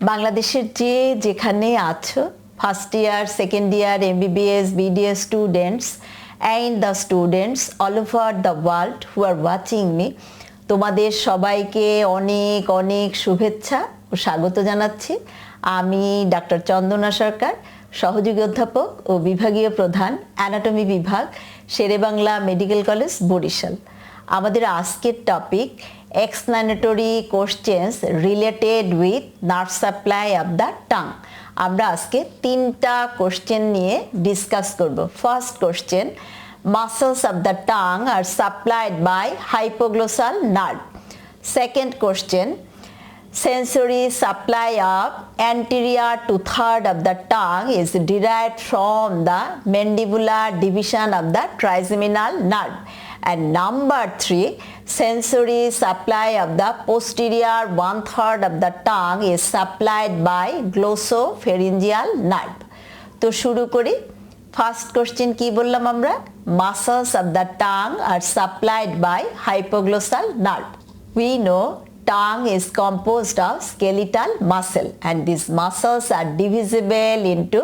বাংলাদেশের যেখানে আছো first year second year MBBS BDS students and the students all over the world who are watching me তোমাদের সবাইকে অনেক অনেক শুভেচ্ছা ও স্বাগত জানাচ্ছি। আমি ডাক্তার চন্দনা সরকার, সহযোগী অধ্যাপক ও বিভাগীয় প্রধান অ্যানাটমি বিভাগ শেরেবাংলা মেডিকেল কলেজ বরিশাল। আমাদের আজকের topic explanatory questions related with nerve supply of the tongue। আমরা আজকে তিনটা কোশ্চেন নিয়ে ডিসকাস করব। First question, muscles of the tongue are supplied by hypoglossal nerve. Second question, sensory supply of anterior two-third of the tongue is derived from the mandibular division of the trigeminal nerve. And number 3, sensory supply of the posterior one-third of the tongue is supplied by glossopharyngeal nerve. তো শুরু করি। First question কি বললাম আমরা? muscles of the tongue are supplied by hypoglossal nerve. We know tongue is composed of skeletal muscle and these muscles are divisible into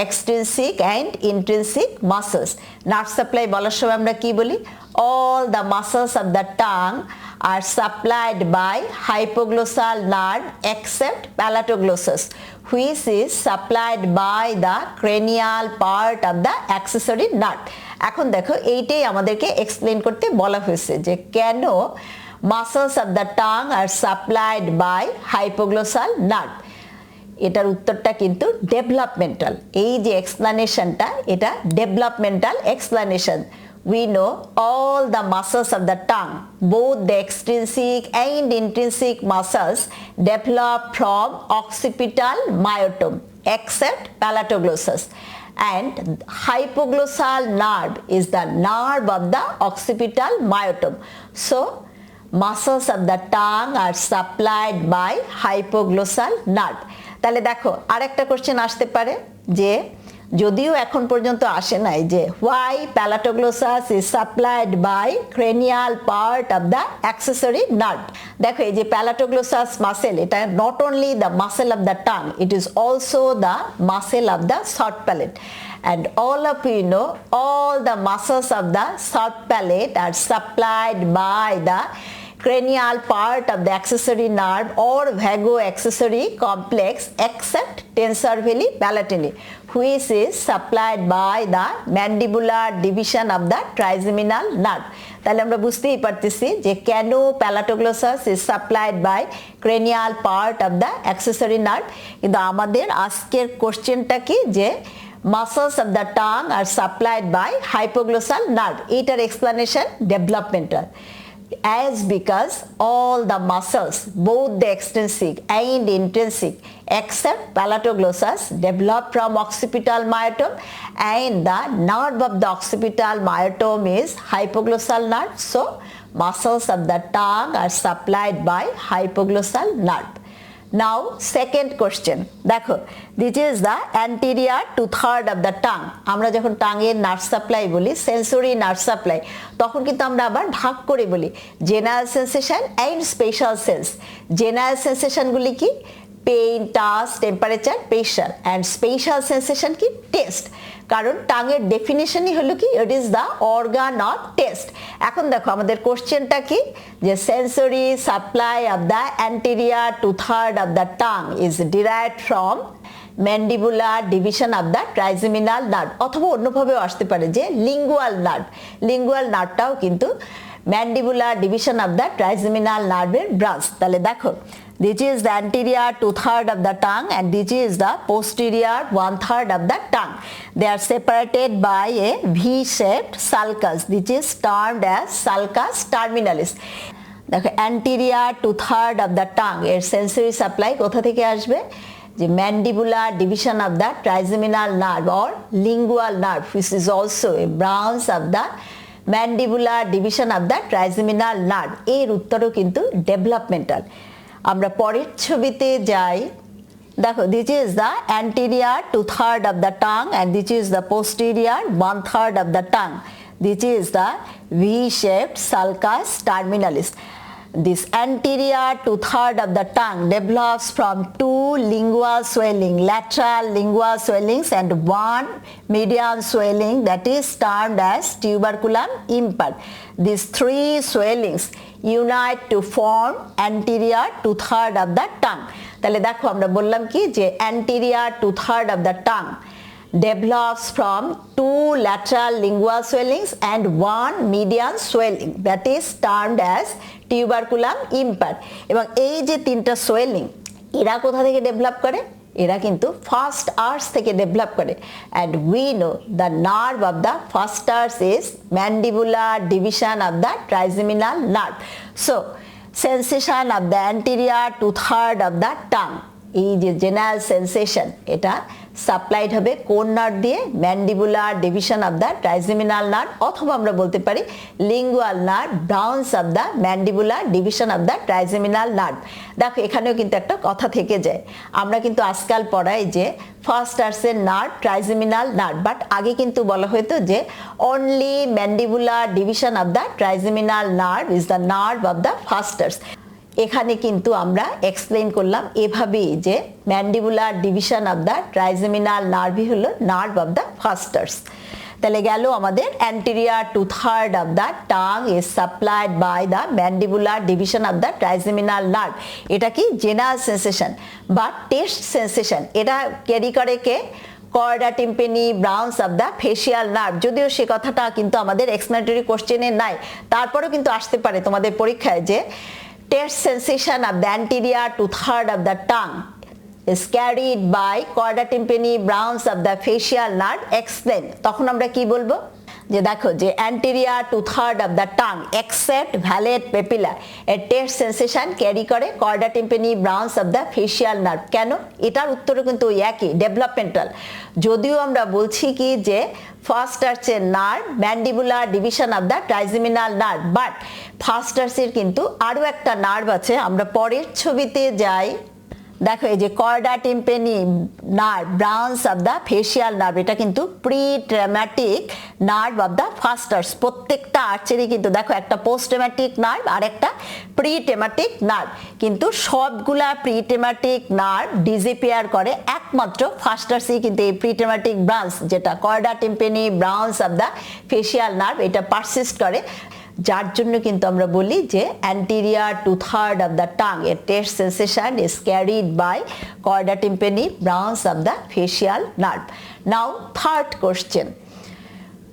extrinsic and intrinsic muscles. Nerve supply বলার সময় আমরা কি বলি? All the muscles of the tongue are supplied by hypoglossal nerve except palatoglossus, which is supplied by the cranial part of the accessory nerve. এখন দেখো এইটাই আমাদেরকে explain করতে বলা হয়েছে যে কেন muscles of the tongue are supplied by hypoglossal nerve। এটার উত্তরটা কিন্তু ডেভেলপমেন্টাল। এই যে এক্সপ্লানেশনটা এটা developmental explanation. We know all the muscles of the tongue, both the extrinsic and intrinsic muscles, develop from occipital myotome except palatoglossus. And hypoglossal nerve is the nerve of the occipital myotome. So muscles of the tongue are supplied by hypoglossal nerve. তাহলে দেখো আরেকটা question আসতে পারে যে যদিও এখন পর্যন্ত আসে নাই যে why palatoglossus is supplied by cranial part of the accessory nerve। দেখো এই যে palatoglossus muscle এটা not only the muscle of the tongue, it is also the muscle of the soft palate. And all of you know all the muscles of the soft palate are supplied by the cranial part of the accessory nerve or vago-accessory complex except tensor veli palatini, which is supplied by the mandibular division of the trigeminal nerve। তাহলে আমরা বুঝতেই পারতেছি যে কেন palatoglossus is supplied by cranial part of the accessory nerve। কিন্তু আমাদের আজকের কোশ্চেনটা কি যে muscles of the tongue are supplied by hypoglossal nerve। এটার explanation developmental. As because all the muscles, both the extrinsic and intrinsic except palatoglossus, develop from occipital myotome and the nerve of the occipital myotome is hypoglossal nerve. So muscles of the tongue are supplied by hypoglossal nerve. Now second question, দেখো this is the anterior two-third of the tongue। আমরা যখন টাঙের nerve supply বলি sensory nerve supply তখন কিন্তু আমরা আবার ভাগ করে বলি general sensation and special sense. General সেন্সেশনগুলি কি? Pain, touch, temperature, pressure. And special sensation কি? টেস্ট। কারণ টাঙের ডেফিনেশনই হলো কি it is the organ of taste. এখন দেখো আমাদের কোশ্চেনটা কি যে sensory supply of the anterior two third of the tongue is derived from mandibular division of the trigeminal nerve, অথবা অন্যভাবেও আসতে পারে যে লিঙ্গুয়াল নার্ভ। লিঙ্গুয়াল নার্ভটাও কিন্তু mandibular division of the trigeminal নার্ভের ব্রাঞ্চ। তাহলে দেখো this is the anterior two-third of the tongue and this is the posterior one-third of the tongue. They are separated by a V-shaped sulcus. This is termed as sulcus terminalis. দেখো anterior two-third of the tongue এর sensory supply কোথা থেকে আসবে? যে mandibular division of the trigeminal nerve or lingual nerve, which is also a branch of the mandibular division of the trigeminal nerve। এর উত্তরও কিন্তু developmental. আমরা পরের ছবিতে যাই। দেখো this is the anterior two-third of the tongue and this is the posterior one-third of the tongue. This is the V-shaped sulcus terminalis. this anterior two-third of the tongue develops from two lingual swelling, lateral lingual swellings and one median swelling that is termed as tuberculum impar. These three swellings unite to form anterior two-third of the tongue. তাহলে দেখো আমরা বললাম কি যে anterior two-third of the tongue develops from two lateral lingual swellings and one median swelling that is termed as tuberculum impar. এবং এই যে তিনটা সোয়েলিং এরা কোথা থেকে ডেভেলপ করে? এরা কিন্তু ফার্স্ট আর্স থেকে ডেভেলপ করে and we know the nerve of the first arch is mandibular division of the trigeminal nerve. So sensation of the anterior two-third of the tongue, এই যে জেনারেল সেন্সেশন এটা সাপ্লাইড হবে কোন নার্ভ দিয়ে? Mandibular division of the trigeminal nerve, অথবা আমরা বলতে পারি lingual nerve branch of the mandibular division of the trigeminal nerve. দেখো এখানেও কিন্তু একটা কথা থেকে যায়, আমরা কিন্তু আজকাল পড়াই যে ফার্স্ট আর্সের নার্ভ ট্রাইজেমিনাল নার্ভ, বাট আগে কিন্তু বলা হতো যে only mandibular division of the trigeminal nerve is the nerve of the first arch. এখানে কিন্তু আমরা এক্সপ্লেইন করলাম এভাবেই যে mandibular division of the trigeminal নার্ভই হলো nerve of the first arch. তাহলে গেল আমাদের anterior two third of the tongue is supplied by the mandibular division of the trigeminal nerve. এটা কি জেনারেল সেন্সেশন বা টেস্ট সেন্সেশন, এটা ক্যারি করে কে? Chorda tympani branch of the facial nerve. যদিও সে কথাটা কিন্তু আমাদের এক্সপ্লেনেটরি কোশ্চেনে নাই, তারপরেও কিন্তু আসতে পারে তোমাদের পরীক্ষায় যে taste sensation of the anterior two-third of the tongue is carried by chorda tympani browns of the facial nerve. Explain. তখন আমরা কি বলবো? যে দেখো যে anterior two-third of the tongue except valate papilla a taste sensation carry করে chorda tympani browns of the facial nerve. কেন? এটার উত্তর কিন্তু একই, ডেভেলপমেন্টাল। যদিও আমরা বলছি কি যে ফার্স্ট আর্চের nerve mandibular division of the trigeminal nerve, but first আর্চের কিন্তু আরও একটা নার্ভ আছে। আমরা পরের ছবিতে যাই, দেখো এই যে chorda tympani nerve branch of the facial nerve, এটা কিন্তু pretrematic nerve of the first arch. প্রত্যেকটা আর্চেরই কিন্তু দেখো একটা পোস্ট ট্রমাটিক নার্ভ আর একটা প্রি ট্রমাটিক নার্ভ, কিন্তু সবগুলা প্রি ট্রমাটিক নার্ভ ডিসঅ্যাপিয়ার করে, একমাত্র ফার্স্ট আর্চেই কিন্তু এই প্রি ট্রমাটিক ব্রাঞ্চ যেটা chorda tympani branch of the facial nerve এটা পারসিস্ট করে, যার জন্য কিন্তু আমরা বলি যে anterior two-third of the tongue a taste sensation is carried by chorda tympani browns of the facial nerve. Now third question,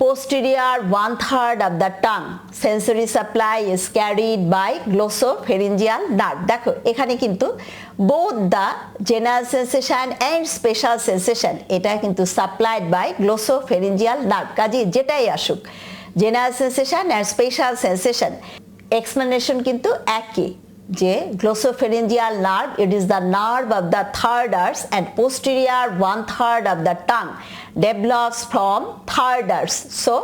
posterior one-third of the tongue sensory supply is carried by glossopharyngeal nerve. দেখো এখানে কিন্তু both the general sensation and special sensation এটা কিন্তু supplied by glossopharyngeal nerve, কাজে যেটাই আসুক general sensation আর special sensation explanation কিন্তু একই, যে glossopharyngeal nerve it is the nerve of the third arch and posterior one-third of the tongue develops from third arch. So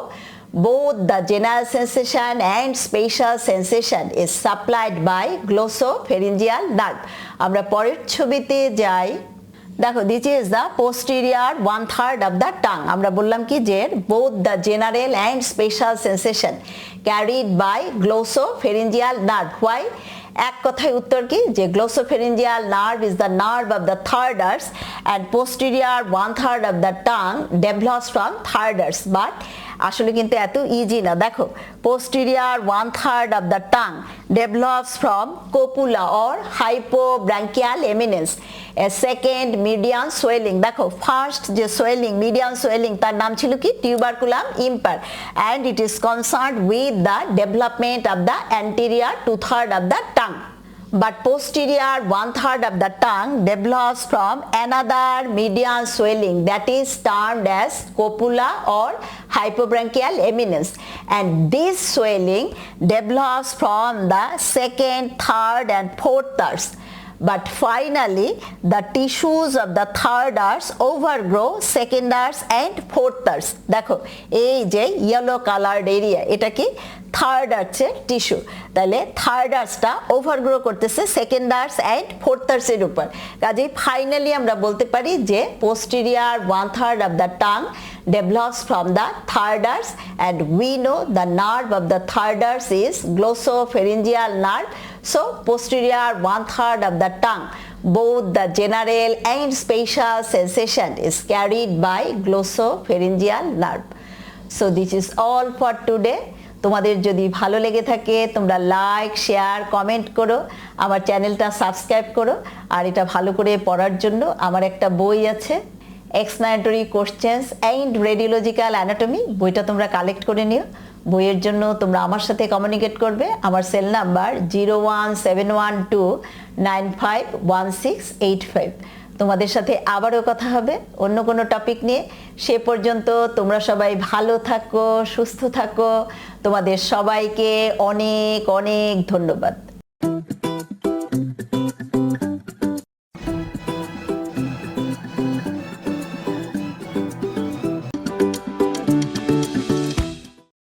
both the general sensation and spatial sensation is supplied by glossopharyngeal nerve. আমরা পরের ছবিতে যাই, দেখো this is the posterior one-third of the tongue. আমরা বললাম কি যে both the general and special sensation carried by glossopharyngeal nerve. Why? এক কথায় উত্তর কি যে glossopharyngeal nerve is the nerve of the third arch and posterior one-third of the tongue develops from third arch. But আসলে কিন্তু এত easy না। দেখো posterior one-third of the tongue develops from copula or hypobranchial eminence, a second median swelling. দেখো first যে swelling median swelling তার নাম ছিল কি? Tuberculum impar, and it is concerned with the development of the anterior two-third of the tongue. But posterior one-third of the tongue develops from another median swelling that is termed as copula or hypobranchial eminence, and this swelling develops from the second, third and fourth arch. But finally the tissues of the third arch overgrow second arch and fourth arch. দেখো এই যে yellow coloured area এটা কি third আর্চের tissue, তাহলে third আর্চটা ওভারগ্রো করতেছে second arch and fourth আর্চের উপর। কাজেই finally আমরা বলতে পারি যে posterior one-third of the tongue develops from the third arch, and we know the nerve of the third arch is glossopharyngeal nerve. So posterior 1/3 of the tongue, both the general and special sensation is carried by glossopharyngeal nerve. So this is all for today. তোমাদের যদি ভালো লেগে থাকে তোমরা like share comment করো, আমার চ্যানেলটা subscribe করো। আর এটা ভালো করে পড়ার জন্য আমার একটা বই আছে, explanatory questions and radiological anatomy, বইটা তোমরা কালেক্ট করে নিও। বইয়ের জন্য তোমরা আমার সাথে কমিউনিকেট করবে। আমার সেল নাম্বার 01712951685। তোমাদের সাথে আবারও কথা হবে অন্য কোনো টপিক নিয়ে। সে পর্যন্ত তোমরা সবাই ভালো থাকো, সুস্থ থাকো। তোমাদের সবাইকে অনেক অনেক ধন্যবাদ।